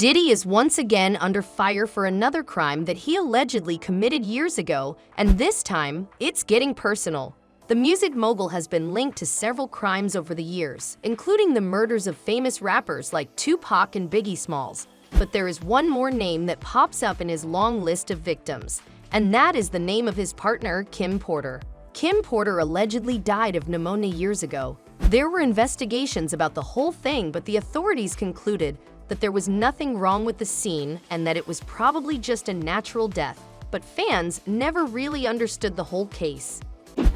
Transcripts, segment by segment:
Diddy is once again under fire for another crime that he allegedly committed years ago, and this time, it's getting personal. The music mogul has been linked to several crimes over the years, including the murders of famous rappers like Tupac and Biggie Smalls. But there is one more name that pops up in his long list of victims, and that is the name of his partner, Kim Porter. Kim Porter allegedly died of pneumonia years ago. There were investigations about the whole thing, but the authorities concluded that there was nothing wrong with the scene and that it was probably just a natural death. But fans never really understood the whole case.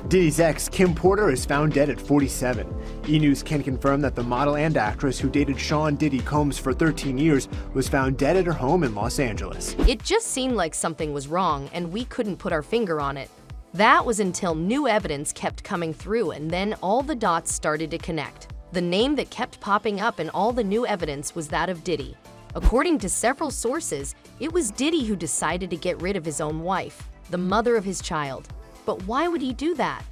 Diddy's ex, Kim Porter, is found dead at 47. E! News can confirm that the model and actress who dated Sean Diddy Combs for 13 years was found dead at her home in Los Angeles. It just seemed like something was wrong and we couldn't put our finger on it. That was until new evidence kept coming through, and then all the dots started to connect. The name that kept popping up in all the new evidence was that of Diddy. According to several sources, it was Diddy who decided to get rid of his own wife, the mother of his child. But why would he do that?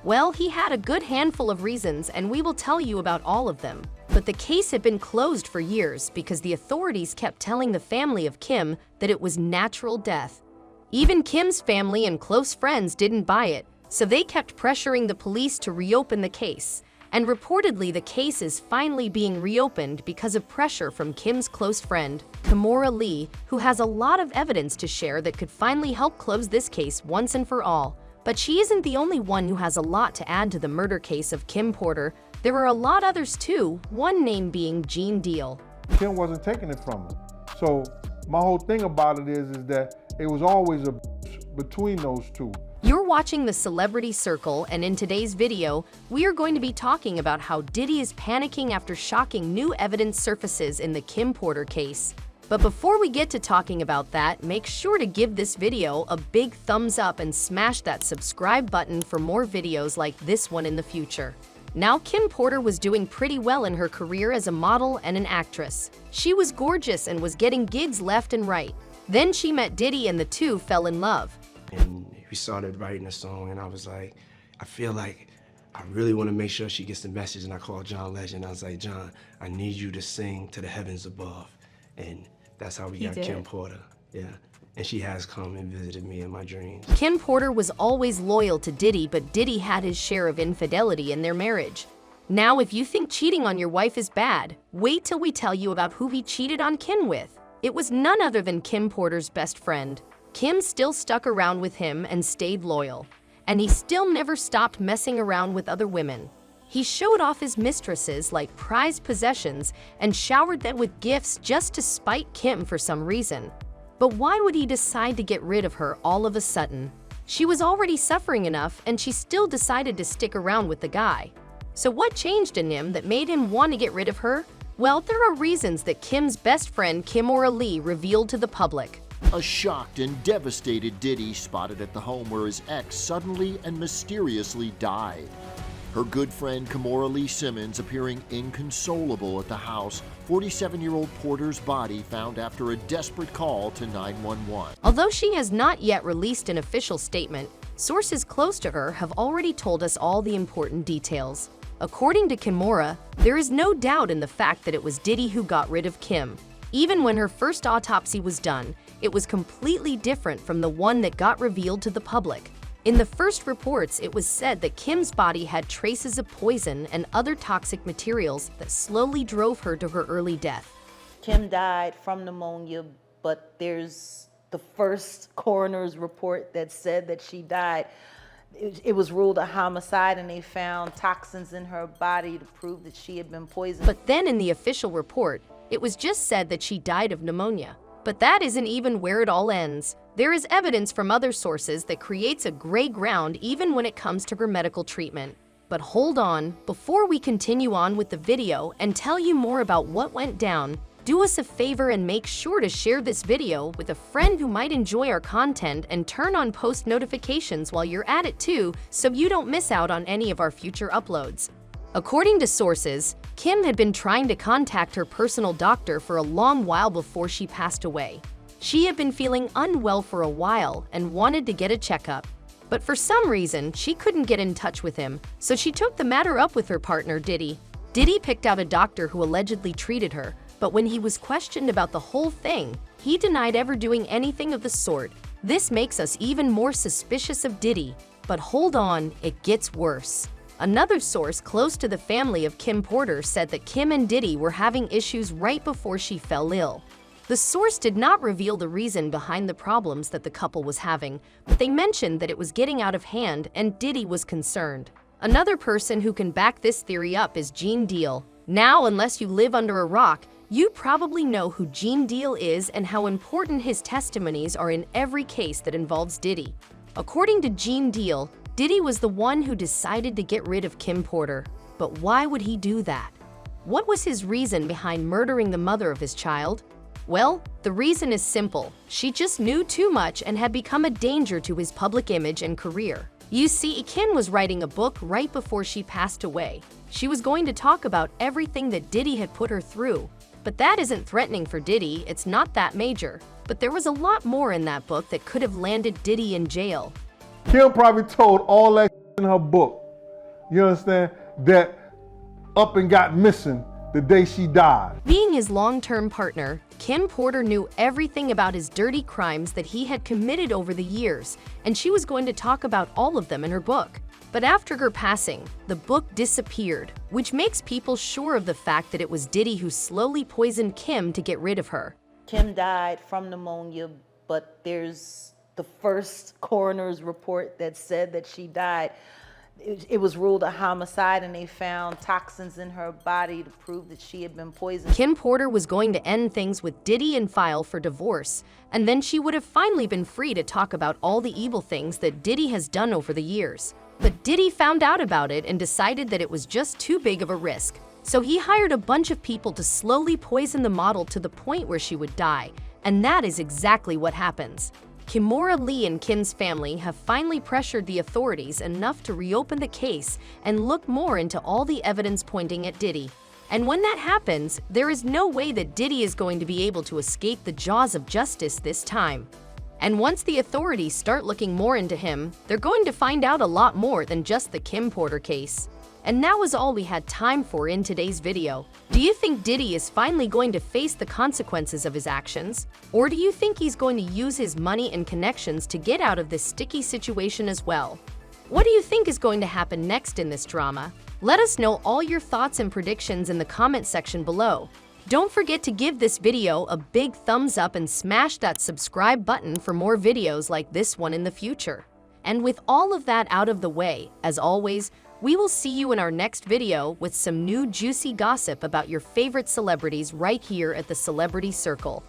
Well, he had a good handful of reasons, and we will tell you about all of them. But the case had been closed for years because the authorities kept telling the family of Kim that it was natural death. Even Kim's family and close friends didn't buy it, so they kept pressuring the police to reopen the case. And reportedly, the case is finally being reopened because of pressure from Kim's close friend, Kimora Lee, who has a lot of evidence to share that could finally help close this case once and for all. But she isn't the only one who has a lot to add to the murder case of Kim Porter. There are a lot others too, one name being Gene Deal. Kim wasn't taking it from her. So my whole thing about it is that it was always a between those two. You're watching The Celebrity Circle, and in today's video, we are going to be talking about how Diddy is panicking after shocking new evidence surfaces in the Kim Porter case. But before we get to talking about that, make sure to give this video a big thumbs up and smash that subscribe button for more videos like this one in the future. Now, Kim Porter was doing pretty well in her career as a model and an actress. She was gorgeous and was getting gigs left and right. Then she met Diddy and the two fell in love. And we started writing a song, and I was like, I feel like I really want to make sure she gets the message. And I called John Legend. I was like, John, I need you to sing to the heavens above. And that's how we got Kim Porter. Yeah. And she has come and visited me in my dreams. Kim Porter was always loyal to Diddy, but Diddy had his share of infidelity in their marriage. Now, if you think cheating on your wife is bad, wait till we tell you about who he cheated on Kim with. It was none other than Kim Porter's best friend. Kim still stuck around with him and stayed loyal. And he still never stopped messing around with other women. He showed off his mistresses like prized possessions and showered them with gifts just to spite Kim for some reason. But why would he decide to get rid of her all of a sudden? She was already suffering enough, and she still decided to stick around with the guy. So what changed in him that made him want to get rid of her? Well, there are reasons that Kim's best friend Kimora Lee revealed to the public. A shocked and devastated Diddy spotted at the home where his ex suddenly and mysteriously died. Her good friend Kimora Lee Simmons appearing inconsolable at the house, 47-year-old Porter's body found after a desperate call to 911. Although she has not yet released an official statement, sources close to her have already told us all the important details. According to Kimora, there is no doubt in the fact that it was Diddy who got rid of Kim. Even when her first autopsy was done, it was completely different from the one that got revealed to the public. In the first reports, it was said that Kim's body had traces of poison and other toxic materials that slowly drove her to her early death. Kim died from pneumonia, but there's the first coroner's report that said that she died. It was ruled a homicide, and they found toxins in her body to prove that she had been poisoned. But then in the official report, it was just said that she died of pneumonia. But that isn't even where it all ends. There is evidence from other sources that creates a gray ground even when it comes to her medical treatment. But hold on, before we continue on with the video and tell you more about what went down, do us a favor and make sure to share this video with a friend who might enjoy our content, and turn on post notifications while you're at it too, so you don't miss out on any of our future uploads. According to sources, Kim had been trying to contact her personal doctor for a long while before she passed away. She had been feeling unwell for a while and wanted to get a checkup. But for some reason, she couldn't get in touch with him, so she took the matter up with her partner, Diddy. Diddy picked out a doctor who allegedly treated her, But when he was questioned about the whole thing, he denied ever doing anything of the sort. This makes us even more suspicious of Diddy. But hold on, it gets worse. Another source close to the family of Kim Porter said that Kim and Diddy were having issues right before she fell ill. The source did not reveal the reason behind the problems that the couple was having, but they mentioned that it was getting out of hand and Diddy was concerned. Another person who can back this theory up is Gene Deal. Now, unless you live under a rock, you probably know who Gene Deal is and how important his testimonies are in every case that involves Diddy. According to Gene Deal, Diddy was the one who decided to get rid of Kim Porter. But why would he do that? What was his reason behind murdering the mother of his child? Well, the reason is simple. She just knew too much and had become a danger to his public image and career. You see, Kim was writing a book right before she passed away. She was going to talk about everything that Diddy had put her through. But that isn't threatening for Diddy, it's not that major. But there was a lot more in that book that could have landed Diddy in jail. Kim probably told all that in her book, you understand, that up and got missing the day she died. Being his long-term partner, Kim Porter knew everything about his dirty crimes that he had committed over the years, and she was going to talk about all of them in her book. But after her passing, the book disappeared, which makes people sure of the fact that it was Diddy who slowly poisoned Kim to get rid of her. Kim died from pneumonia, but there's the first coroner's report that said that she died. It was ruled a homicide, and they found toxins in her body to prove that she had been poisoned. Kim Porter was going to end things with Diddy and file for divorce, and then she would have finally been free to talk about all the evil things that Diddy has done over the years. But Diddy found out about it and decided that it was just too big of a risk. So he hired a bunch of people to slowly poison the model to the point where she would die, and that is exactly what happens. Kimora Lee and Kim's family have finally pressured the authorities enough to reopen the case and look more into all the evidence pointing at Diddy. And when that happens, there is no way that Diddy is going to be able to escape the jaws of justice this time. And once the authorities start looking more into him, they're going to find out a lot more than just the Kim Porter case. And that was all we had time for in today's video. Do you think Diddy is finally going to face the consequences of his actions? Or do you think he's going to use his money and connections to get out of this sticky situation as well? What do you think is going to happen next in this drama? Let us know all your thoughts and predictions in the comment section below. Don't forget to give this video a big thumbs up and smash that subscribe button for more videos like this one in the future. And with all of that out of the way, as always, we will see you in our next video with some new juicy gossip about your favorite celebrities right here at the Celebrity Circle.